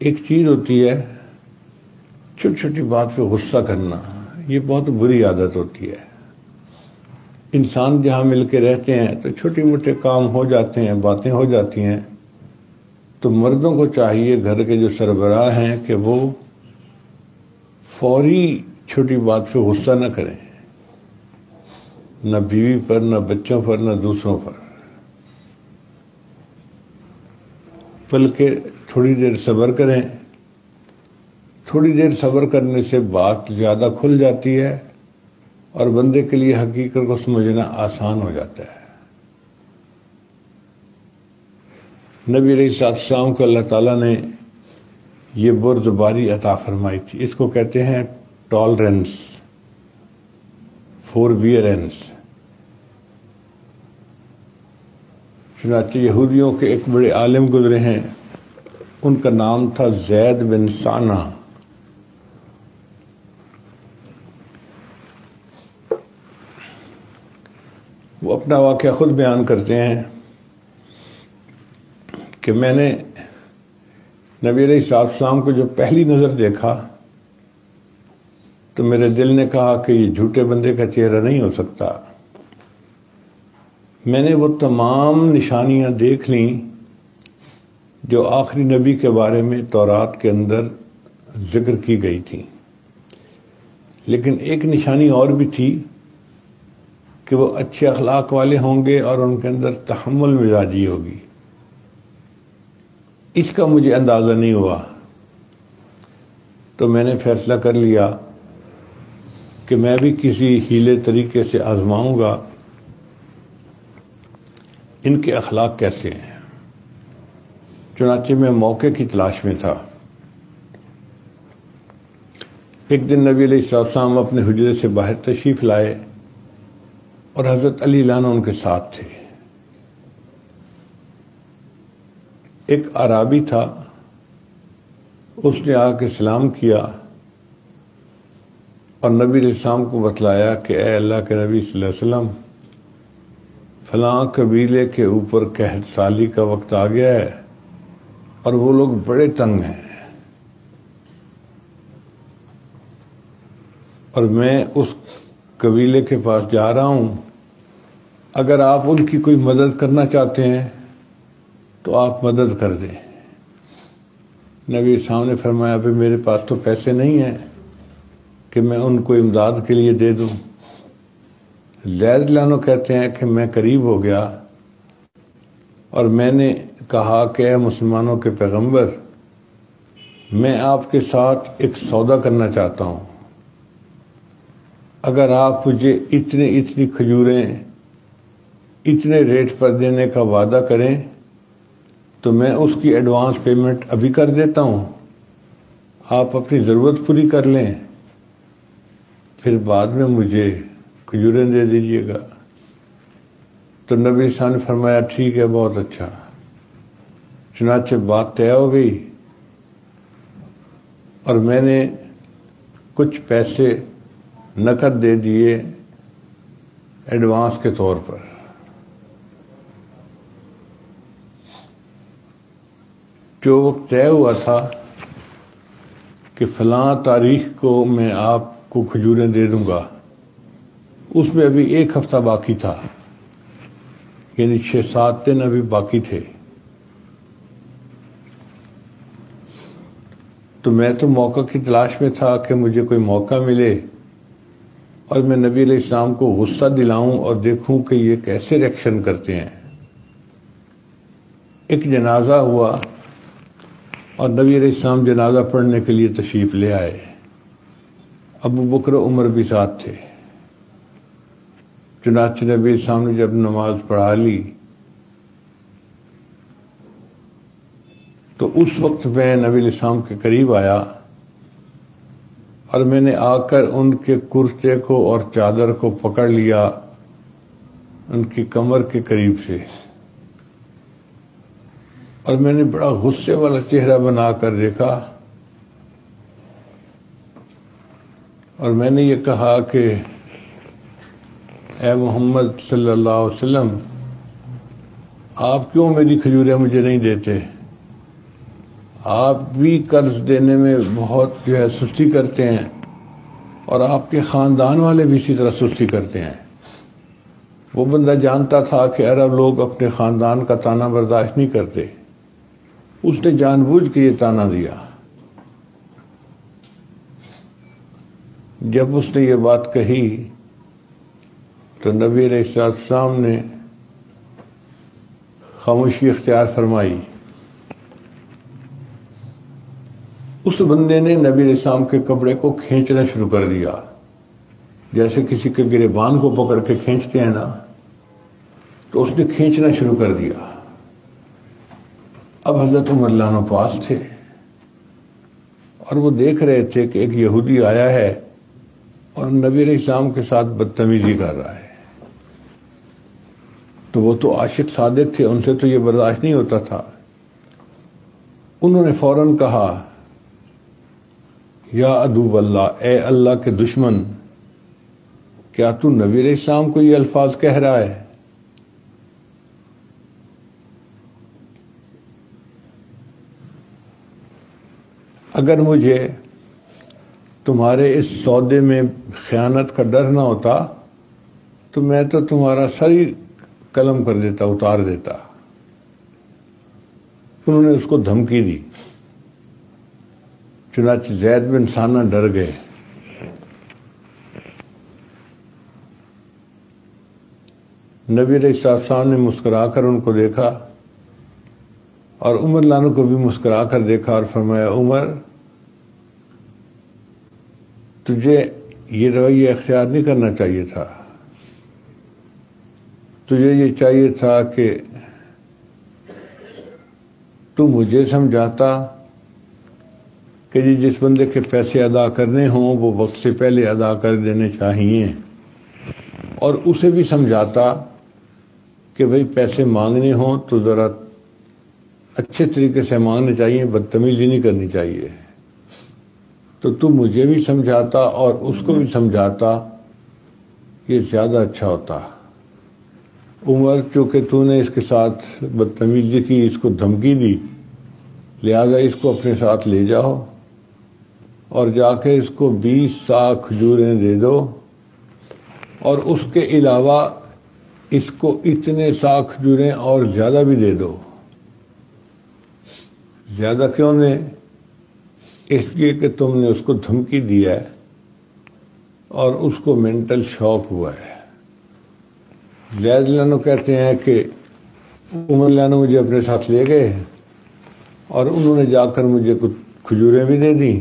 ایک چیز ہوتی ہے چھوٹی چھوٹی بات پہ غصہ کرنا، یہ بہت بری عادت ہوتی ہے۔ انسان جہاں مل کے رہتے ہیں تو چھوٹے موٹے کام ہو جاتے ہیں، باتیں ہو جاتی ہیں، تو مردوں کو چاہیے گھر کے جو سربراہ ہیں کہ وہ فوری چھوٹی بات پہ غصہ نہ کریں، نہ بیوی پر، نہ بچوں پر، نہ دوسروں پر، بلکہ تھوڑی دیر صبر کریں۔ تھوڑی دیر صبر کرنے سے بات زیادہ کھل جاتی ہے اور بندے کے لیے حقیقت کو سمجھنا آسان ہو جاتا ہے۔ نبی علیہ السلام کو اللہ تعالیٰ نے یہ بردباری عطا فرمائی تھی، اس کو کہتے ہیں ٹالرنس، فوربیئرنس۔ چنانچہ یہودیوں کے ایک بڑے عالم گزرے ہیں، ان کا نام تھا زید بن سانہ۔ وہ اپنا واقعہ خود بیان کرتے ہیں کہ میں نے نبی علیہ السلام کو جو پہلی نظر دیکھا تو میرے دل نے کہا کہ یہ جھوٹے بندے کا چہرہ نہیں ہو سکتا۔ میں نے وہ تمام نشانیاں دیکھ لیں جو آخری نبی کے بارے میں تورات کے اندر ذکر کی گئی تھی، لیکن ایک نشانی اور بھی تھی کہ وہ اچھے اخلاق والے ہوں گے اور ان کے اندر تحمل مزاجی ہوگی۔ اس کا مجھے اندازہ نہیں ہوا، تو میں نے فیصلہ کر لیا کہ میں بھی کسی ہیلے طریقے سے آزماؤں گا ان کے اخلاق کیسے ہیں۔ چنانچہ میں موقع کی تلاش میں تھا۔ ایک دن نبی علیہ السلام اپنے حجرے سے باہر تشریف لائے اور حضرت علی عنہ ان کے ساتھ تھے۔ ایک اعرابی تھا، اس نے آ کے سلام کیا اور نبی علیہ السلام کو بتلایا کہ اے اللہ کے نبی صلی اللہ علیہ وسلم، فلاں قبیلے کے اوپر قحط سالی کا وقت آ گیا ہے اور وہ لوگ بڑے تنگ ہیں، اور میں اس قبیلے کے پاس جا رہا ہوں، اگر آپ ان کی کوئی مدد کرنا چاہتے ہیں تو آپ مدد کر دیں۔ نبی صاحب نے فرمایا کہ میرے پاس تو پیسے نہیں ہیں کہ میں ان کو امداد کے لیے دے دوں۔ زید لانو کہتے ہیں کہ میں قریب ہو گیا اور میں نے کہا کہ اے مسلمانوں کے پیغمبر، میں آپ کے ساتھ ایک سودا کرنا چاہتا ہوں، اگر آپ مجھے اتنی کھجوریں اتنے ریٹ پر دینے کا وعدہ کریں تو میں اس کی ایڈوانس پیمنٹ ابھی کر دیتا ہوں، آپ اپنی ضرورت پوری کر لیں، پھر بعد میں مجھے کھجوریں دے دیجیے گا۔ تو نبی صلی اللہ علیہ وسلم نے فرمایا ٹھیک ہے، بہت اچھا۔ چنانچہ بات طے ہو گئی اور میں نے کچھ پیسے نقد دے دیے ایڈوانس کے طور پر۔ جو وقت طے ہوا تھا کہ فلاں تاریخ کو میں آپ کو کھجوریں دے دوں گا، اس میں ابھی ایک ہفتہ باقی تھا، یعنی 6-7 دن ابھی باقی تھے۔ تو میں تو موقع کی تلاش میں تھا کہ مجھے کوئی موقع ملے اور میں نبی علیہ السلام کو غصہ دلاؤں اور دیکھوں کہ یہ کیسے ریئیکشن کرتے ہیں۔ ایک جنازہ ہوا اور نبی علیہ السلام جنازہ پڑھنے کے لیے تشریف لے آئے، ابو بکر و عمر بھی ساتھ تھے۔ چنانچہ نبی علیہ السلام نے جب نماز پڑھا لی تو اس وقت میں نبی علیہ السلام کے قریب آیا اور میں نے آ کر ان کے کرتے کو اور چادر کو پکڑ لیا ان کی کمر کے قریب سے، اور میں نے بڑا غصے والا چہرہ بنا کر دیکھا اور میں نے یہ کہا کہ اے محمد صلی اللہ علیہ وسلم، آپ کیوں میری کھجوریں مجھے نہیں دیتے؟ آپ بھی قرض دینے میں بہت جو ہے سستی کرتے ہیں، اور آپ کے خاندان والے بھی اسی طرح سستی کرتے ہیں۔ وہ بندہ جانتا تھا کہ عرب لوگ اپنے خاندان کا تانا برداشت نہیں کرتے، اس نے جان بوجھ کے یہ تانا دیا۔ جب اس نے یہ بات کہی تو نبی علیہ السلام نے خاموشی اختیار فرمائی۔ اس بندے نے نبی علیہ السلام کے کپڑے کو کھینچنا شروع کر دیا، جیسے کسی کے گریبان کو پکڑ کے کھینچتے ہیں نا، تو اس نے کھینچنا شروع کر دیا۔ اب حضرت عمر رضی اللہ عنہ پاس تھے اور وہ دیکھ رہے تھے کہ ایک یہودی آیا ہے اور نبی علیہ السلام کے ساتھ بدتمیزی کر رہا ہے۔ تو وہ تو عاشق صادق تھے، ان سے تو یہ برداشت نہیں ہوتا تھا۔ انہوں نے فوراً کہا، یا عدو اللہ، اے اللہ کے دشمن، کیا تو نبی علیہ السلام کو یہ الفاظ کہہ رہا ہے؟ اگر مجھے تمہارے اس سودے میں خیانت کا ڈر نہ ہوتا تو میں تو تمہارا سر ہی قلم کر دیتا، اتار دیتا۔ انہوں نے اس کو دھمکی دی، چنانچہ زید بن ثانہ ڈر گئے۔ نبی علیہ السلام نے مسکرا کر ان کو دیکھا اور عمر رضی اللہ عنہ کو بھی مسکرا کر دیکھا اور فرمایا، عمر، تجھے یہ رویہ اختیار نہیں کرنا چاہیے تھا، تجھے یہ چاہیے تھا کہ تو مجھے سمجھاتا کہ جس بندے کے پیسے ادا کرنے ہوں وہ وقت سے پہلے ادا کر دینے چاہیے، اور اسے بھی سمجھاتا کہ بھئی پیسے مانگنے ہوں تو ذرا اچھے طریقے سے مانگنے چاہیے، بدتمیزی نہیں کرنی چاہیے۔ تو مجھے بھی سمجھاتا اور اس کو بھی سمجھاتا، یہ زیادہ اچھا ہوتا۔ عمر، چونکہ تو نے اس کے ساتھ بدتمیزی کی، اس کو دھمکی دی، لہذا اس کو اپنے ساتھ لے جاؤ اور جا کے اس کو 20 صاع کھجوریں دے دو، اور اس کے علاوہ اس کو اتنے صاع کھجوریں اور زیادہ بھی دے دو۔ زیادہ کیوں نے؟ اس لیے کہ تم نے اس کو دھمکی دیا ہے اور اس کو مینٹل شاک ہوا ہے۔ زید رضی اللہ عنہ کہتے ہیں کہ عمر رضی اللہ عنہ مجھے اپنے ساتھ لے گئے اور انہوں نے جا کر مجھے کچھ کھجوریں بھی دے دیں،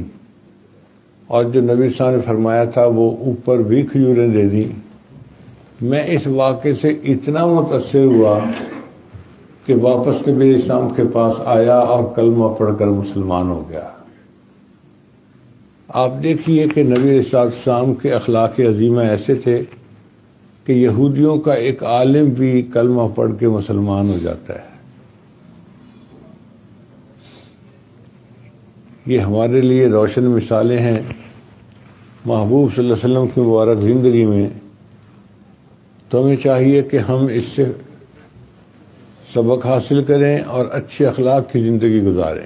اور جو نبی صلی اللہ علیہ وسلم نے فرمایا تھا وہ اوپر بھی کھجوریں دے دیں۔ میں اس واقعے سے اتنا متاثر ہوا کہ واپس نبی علیہ السلام کے پاس آیا اور کلمہ پڑھ کر مسلمان ہو گیا۔ آپ دیکھیے کہ نبی علیہ السلام کے اخلاق عظیمہ ایسے تھے کہ یہودیوں کا ایک عالم بھی کلمہ پڑھ کے مسلمان ہو جاتا ہے۔ یہ ہمارے لیے روشن مثالیں ہیں محبوب صلی اللہ علیہ وسلم کی مبارک زندگی میں۔ تو ہمیں چاہیے کہ ہم اس سے سبق حاصل کریں اور اچھے اخلاق کی زندگی گزاریں۔